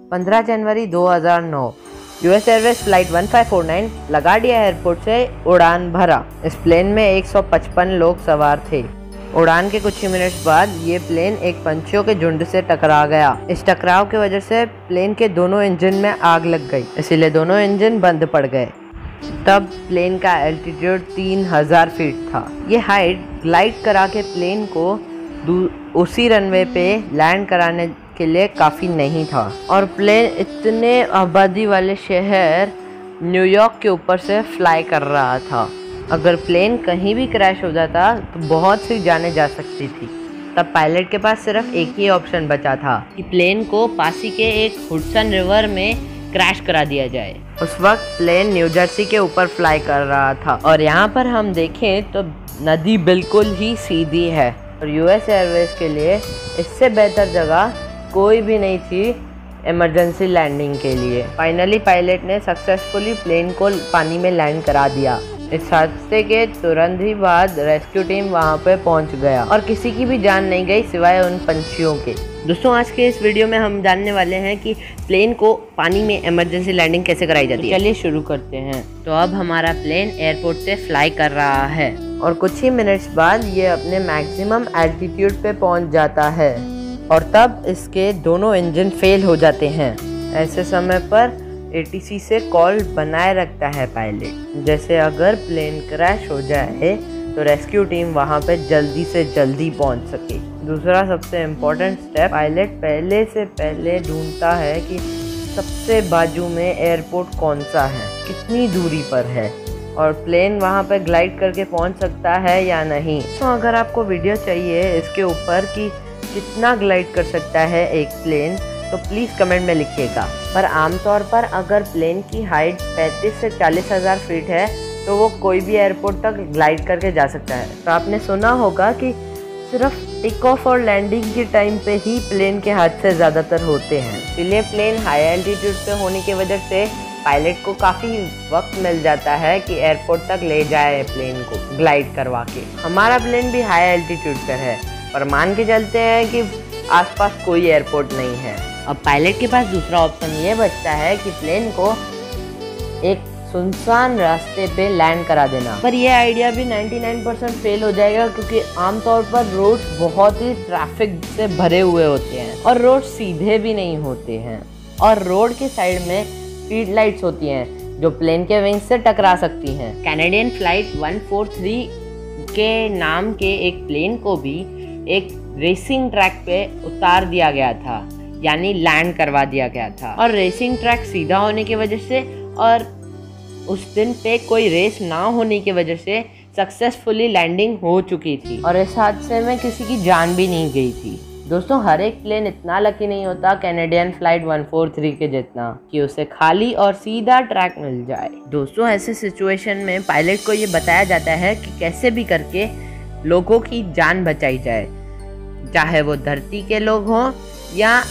15 जनवरी 2009 US Airways flight 1549 लगाडिया airport से उड़ान भरा। इस प्लेन में 155 लोग सवार थे। उड़ान के कुछ ही मिनट्स बाद ये प्लेन एक पंछियों के झुंड से टकरा गया। इस टकराव की वजह से प्लेन के दोनों इंजन में आग लग गई, इसीलिए दोनों इंजन बंद पड़ गए। तब प्लेन का एल्टीट्यूड 3000 फीट था। ये हाइट ग्लाइड करा के प्लेन को उसी रनवे पे लैंड कराने के लिए काफ़ी नहीं था, और प्लेन इतने आबादी वाले शहर न्यूयॉर्क के ऊपर से फ्लाई कर रहा था। अगर प्लेन कहीं भी क्रैश हो जाता तो बहुत सी जानें जा सकती थी। तब पायलट के पास सिर्फ एक ही ऑप्शन बचा था कि प्लेन को पास ही के एक हुडसन रिवर में क्रैश करा दिया जाए। उस वक्त प्लेन न्यू जर्सी के ऊपर फ्लाई कर रहा था, और यहाँ पर हम देखें तो नदी बिल्कुल ही सीधी है, और यूएस एयरवेज के लिए इससे बेहतर जगह कोई भी नहीं थी इमरजेंसी लैंडिंग के लिए। फाइनली पायलट ने सक्सेसफुली प्लेन को पानी में लैंड करा दिया। इस हादसे के तुरंत ही बाद रेस्क्यू टीम वहां पे पहुंच गया, और किसी की भी जान नहीं गई सिवाय उन पंछियों के। दोस्तों, आज के इस वीडियो में हम जानने वाले हैं कि प्लेन को पानी में इमरजेंसी लैंडिंग कैसे कराई जाती है। चलिए शुरू करते हैं। तो अब हमारा प्लेन एयरपोर्ट से फ्लाई कर रहा है, और कुछ ही मिनट्स बाद ये अपने मैक्सिमम एल्टीट्यूड पे पहुंच जाता है, और तब इसके दोनों इंजन फेल हो जाते हैं। ऐसे समय पर ATC से कॉल बनाए रखता है पायलट, जैसे अगर प्लेन क्रैश हो जाए तो रेस्क्यू टीम वहां पे जल्दी से जल्दी पहुंच सके। दूसरा सबसे इम्पोर्टेंट स्टेप, पायलट पहले से पहले ढूंढता है कि सबसे बाजू में एयरपोर्ट कौन सा है, कितनी दूरी पर है, और प्लेन वहां पे ग्लाइड करके पहुंच सकता है या नहीं। तो अगर आपको वीडियो चाहिए इसके ऊपर कि कितना ग्लाइड कर सकता है एक प्लेन, तो प्लीज़ कमेंट में लिखिएगा। पर आमतौर पर अगर प्लेन की हाइट 35 से 40 हज़ार फीट है तो वो कोई भी एयरपोर्ट तक ग्लाइड करके जा सकता है। तो आपने सुना होगा कि सिर्फ टेक ऑफ और लैंडिंग के टाइम पे ही प्लेन के हादसे ज़्यादातर होते हैं। इसलिए प्लेन हाई एल्टीट्यूड पे होने की वजह से पायलट को काफ़ी वक्त मिल जाता है कि एयरपोर्ट तक ले जाए प्लेन को ग्लाइड करवा के। हमारा प्लेन भी हाई एल्टीट्यूड पर है, पर मान के चलते हैं कि आसपास कोई एयरपोर्ट नहीं है। अब पायलट के पास दूसरा ऑप्शन ये बचता है कि प्लेन को एक सुनसान रास्ते पे लैंड करा देना, पर यह आइडिया भी 99% फेल हो जाएगा, क्योंकि आमतौर पर रोड्स बहुत ही ट्रैफिक से भरे हुए होते हैं, और रोड सीधे भी नहीं होते हैं, और रोड के साइड में स्पीड लाइट्स होती हैं जो प्लेन के विंग से टकरा सकती हैं। कैनेडियन फ्लाइट 143 के नाम के एक प्लेन को भी एक रेसिंग ट्रैक पे उतार दिया गया था, यानी लैंड करवा दिया गया था, और रेसिंग ट्रैक सीधा होने की वजह से और उस दिन पे कोई रेस ना होने की वजह से सक्सेसफुली लैंडिंग हो चुकी थी, और इस हादसे में किसी की जान भी नहीं गई थी। दोस्तों, हर एक प्लेन इतना लकी नहीं होता कैनेडियन फ्लाइट 143 के जितना कि उसे खाली और सीधा ट्रैक मिल जाए। दोस्तों, ऐसे सिचुएशन में पायलट को ये बताया जाता है कि कैसे भी करके लोगों की जान बचाई जाए, चाहे वो धरती के लोग हों या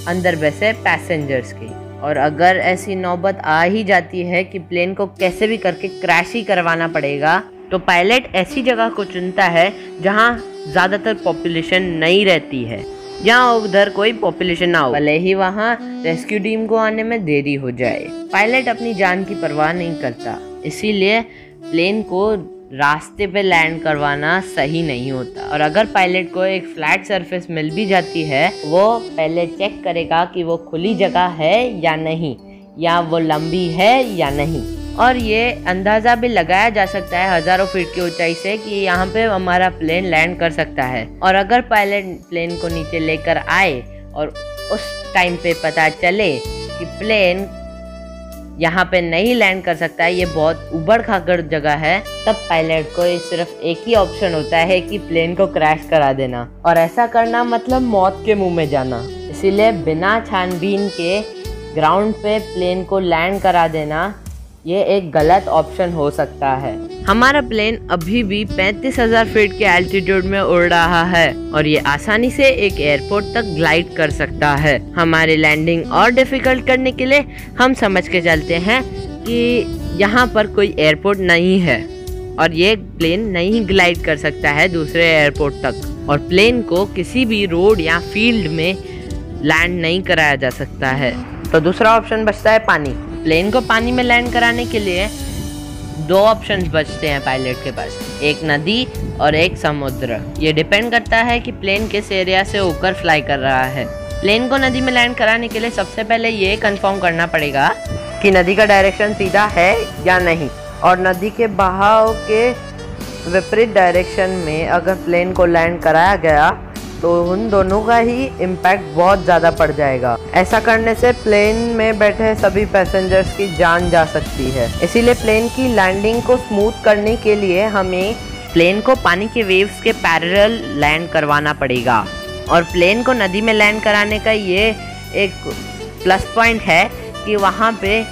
अंदर बैठे पैसेंजर्स की। और अगर ऐसी नौबत आ ही जाती है कि प्लेन को कैसे भी करके क्रैश ही करवाना पड़ेगा, तो पायलट ऐसी जगह को चुनता है जहां ज़्यादातर पॉपुलेशन नहीं रहती है, जहां उधर कोई पॉपुलेशन ना हो, भले ही वहां रेस्क्यू टीम को आने में देरी हो जाए। पायलट अपनी जान की परवाह नहीं करता, इसीलिए प्लेन को रास्ते पे लैंड करवाना सही नहीं होता। और अगर पायलट को एक फ्लैट सरफेस मिल भी जाती है, वो पहले चेक करेगा कि वो खुली जगह है या नहीं, या वो लंबी है या नहीं। और ये अंदाज़ा भी लगाया जा सकता है हज़ारों फीट की ऊंचाई से कि यहाँ पे हमारा प्लेन लैंड कर सकता है। और अगर पायलट प्लेन को नीचे लेकर आए और उस टाइम पे पता चले कि प्लेन यहाँ पे नहीं लैंड कर सकता है, ये बहुत उबड़ खाबड़ जगह है, तब पायलट को सिर्फ एक ही ऑप्शन होता है कि प्लेन को क्रैश करा देना, और ऐसा करना मतलब मौत के मुंह में जाना। इसीलिए बिना छानबीन के ग्राउंड पे प्लेन को लैंड करा देना ये एक गलत ऑप्शन हो सकता है। हमारा प्लेन अभी भी 35,000 फीट के एल्टीट्यूड में उड़ रहा है, और ये आसानी से एक एयरपोर्ट तक ग्लाइड कर सकता है। हमारी लैंडिंग और डिफिकल्ट करने के लिए हम समझ के चलते हैं कि यहाँ पर कोई एयरपोर्ट नहीं है, और ये प्लेन नहीं ग्लाइड कर सकता है दूसरे एयरपोर्ट तक, और प्लेन को किसी भी रोड या फील्ड में लैंड नहीं कराया जा सकता है। तो दूसरा ऑप्शन बचता है पानी। प्लेन को पानी में लैंड कराने के लिए दो ऑप्शंस बचते हैं पायलट के पास, एक नदी और एक समुद्र। ये डिपेंड करता है कि प्लेन किस एरिया से होकर फ्लाई कर रहा है। प्लेन को नदी में लैंड कराने के लिए सबसे पहले ये कंफर्म करना पड़ेगा कि नदी का डायरेक्शन सीधा है या नहीं, और नदी के बहाव के विपरीत डायरेक्शन में अगर प्लेन को लैंड कराया गया तो उन दोनों का ही इम्पैक्ट बहुत ज़्यादा पड़ जाएगा। ऐसा करने से प्लेन में बैठे सभी पैसेंजर्स की जान जा सकती है। इसीलिए प्लेन की लैंडिंग को स्मूथ करने के लिए हमें प्लेन को पानी के वेव्स के पैरेलल लैंड करवाना पड़ेगा। और प्लेन को नदी में लैंड कराने का ये एक प्लस पॉइंट है कि वहाँ पे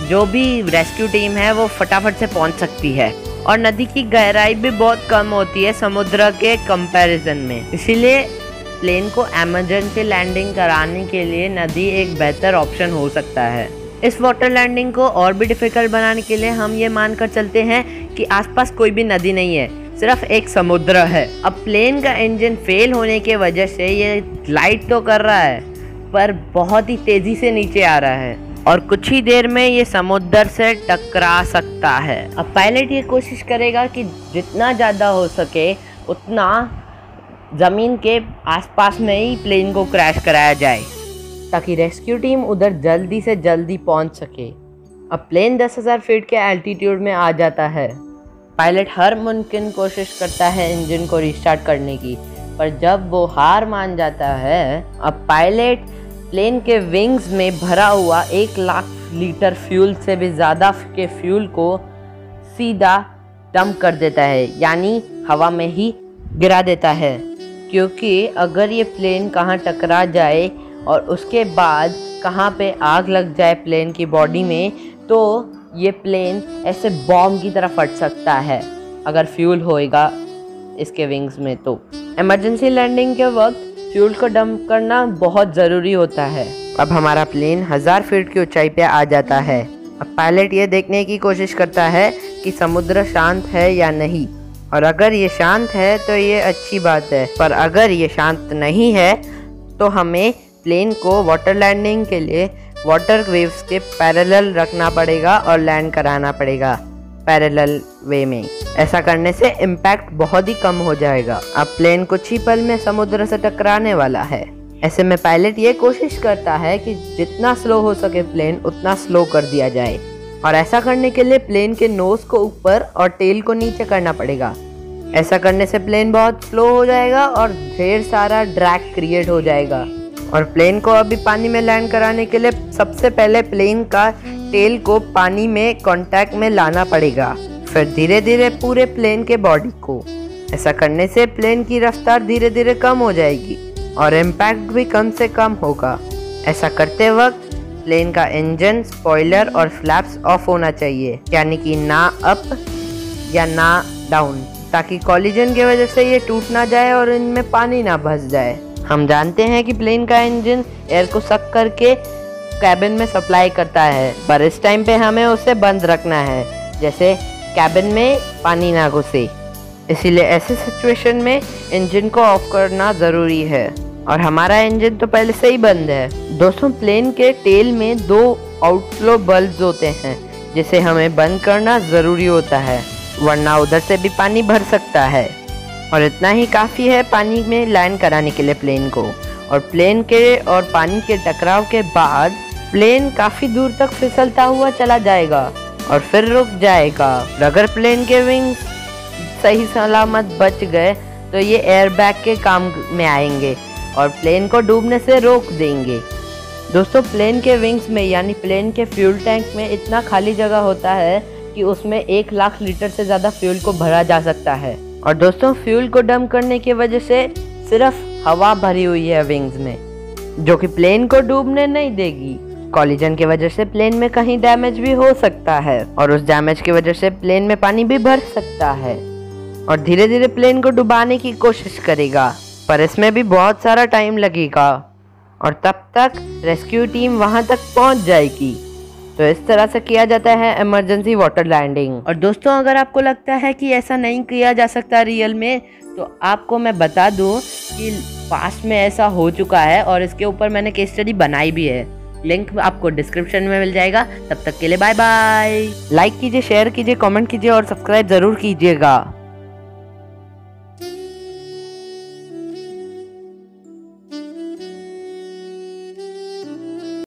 जो भी रेस्क्यू टीम है वो फटाफट से पहुँच सकती है, और नदी की गहराई भी बहुत कम होती है समुद्र के कंपैरिजन में। इसीलिए प्लेन को इमरजेंसी लैंडिंग कराने के लिए नदी एक बेहतर ऑप्शन हो सकता है। इस वाटर लैंडिंग को और भी डिफिकल्ट बनाने के लिए हम ये मानकर चलते हैं कि आसपास कोई भी नदी नहीं है, सिर्फ एक समुद्र है। अब प्लेन का इंजन फेल होने के वजह से ये ग्लाइड तो कर रहा है पर बहुत ही तेज़ी से नीचे आ रहा है, और कुछ ही देर में ये समुद्र से टकरा सकता है। अब पायलट ये कोशिश करेगा कि जितना ज़्यादा हो सके उतना ज़मीन के आसपास में ही प्लेन को क्रैश कराया जाए, ताकि रेस्क्यू टीम उधर जल्दी से जल्दी पहुंच सके। अब प्लेन 10,000 फीट के एल्टीट्यूड में आ जाता है। पायलट हर मुमकिन कोशिश करता है इंजन को रिस्टार्ट करने की, पर जब वो हार मान जाता है, अब पायलट प्लेन के विंग्स में भरा हुआ 1,00,000 लीटर फ्यूल से भी ज़्यादा के फ्यूल को सीधा डंप कर देता है, यानी हवा में ही गिरा देता है। क्योंकि अगर ये प्लेन कहाँ टकरा जाए और उसके बाद कहाँ पे आग लग जाए प्लेन की बॉडी में, तो ये प्लेन ऐसे बॉम्ब की तरह फट सकता है अगर फ्यूल होएगा इसके विंग्स में। तो इमरजेंसी लैंडिंग के वक्त फ्यूल को डंप करना बहुत ज़रूरी होता है। अब हमारा प्लेन 1000 फीट की ऊंचाई पे आ जाता है। अब पायलट ये देखने की कोशिश करता है कि समुद्र शांत है या नहीं, और अगर ये शांत है तो ये अच्छी बात है, पर अगर ये शांत नहीं है तो हमें प्लेन को वाटर लैंडिंग के लिए वाटर वेव्स के पैरेलल रखना पड़ेगा और लैंड कराना पड़ेगा पैरेलल वे में। ऐसा करने से इम्पैक्ट बहुत ही कम हो जाएगा। अब प्लेन कुछ ही पल में समुद्र से टकराने वाला है। ऐसे में पायलट ये कोशिश करता है कि जितना स्लो हो सके प्लेन उतना स्लो कर दिया जाए, और ऐसा करने के लिए प्लेन के नोज को ऊपर और टेल को नीचे करना पड़ेगा। ऐसा करने से प्लेन बहुत स्लो हो जाएगा और ढेर सारा ड्रैग क्रिएट हो जाएगा। और प्लेन को अभी पानी में लैंड कराने के लिए सबसे पहले प्लेन का टेल को पानी में कांटेक्ट में लाना पड़ेगा, फिर धीरे धीरे पूरे प्लेन के बॉडी को। ऐसा करने से प्लेन की रफ्तार धीरे धीरे कम हो जाएगी और इम्पैक्ट भी कम से कम होगा। ऐसा करते वक्त प्लेन का इंजन, स्पॉइलर और फ्लैप्स ऑफ होना चाहिए, यानी कि ना अप या ना डाउन, ताकि कॉलिजन की वजह से ये टूट ना जाए और इनमें पानी ना भस जाए। हम जानते हैं कि प्लेन का इंजन एयर को सक करके कैबिन में सप्लाई करता है, पर इस टाइम पे हमें उसे बंद रखना है, जैसे कैबिन में पानी ना घुसे। इसीलिए ऐसे सिचुएशन में इंजन को ऑफ करना ज़रूरी है, और हमारा इंजन तो पहले से ही बंद है। दोस्तों, प्लेन के टेल में 2 आउटफ्लो बल्ब्स होते हैं, जिसे हमें बंद करना ज़रूरी होता है, वरना उधर से भी पानी भर सकता है। और इतना ही काफ़ी है पानी में लैंड कराने के लिए प्लेन को। और प्लेन के और पानी के टकराव के बाद प्लेन काफ़ी दूर तक फिसलता हुआ चला जाएगा और फिर रुक जाएगा। अगर प्लेन के विंग्स सही सलामत बच गए तो ये एयरबैग के काम में आएंगे और प्लेन को डूबने से रोक देंगे। दोस्तों, प्लेन के विंग्स में यानी प्लेन के फ्यूल टैंक में इतना खाली जगह होता है कि उसमें 1,00,000 लीटर से ज़्यादा फ्यूल को भरा जा सकता है। और दोस्तों, फ्यूल को डंप करने की वजह से सिर्फ हवा भरी हुई है विंग्स में, जो कि प्लेन को डूबने नहीं देगी। कॉलिजन की वजह से प्लेन में कहीं डैमेज भी हो सकता है, और उस डैमेज की वजह से प्लेन में पानी भी भर सकता है और धीरे धीरे प्लेन को डुबाने की कोशिश करेगा, पर इसमें भी बहुत सारा टाइम लगेगा और तब तक रेस्क्यू टीम वहां तक पहुंच जाएगी। तो इस तरह से किया जाता है इमरजेंसी वाटर लैंडिंग। और दोस्तों, अगर आपको लगता है कि ऐसा नहीं किया जा सकता रियल में, तो आपको मैं बता दूं कि पास्ट में ऐसा हो चुका है और इसके ऊपर मैंने केस स्टडी बनाई भी है। लिंक आपको डिस्क्रिप्शन में मिल जाएगा। तब तक के लिए बाय बाय। लाइक कीजिए, शेयर कीजिए, कमेंट कीजिए और सब्सक्राइब जरूर कीजिएगा।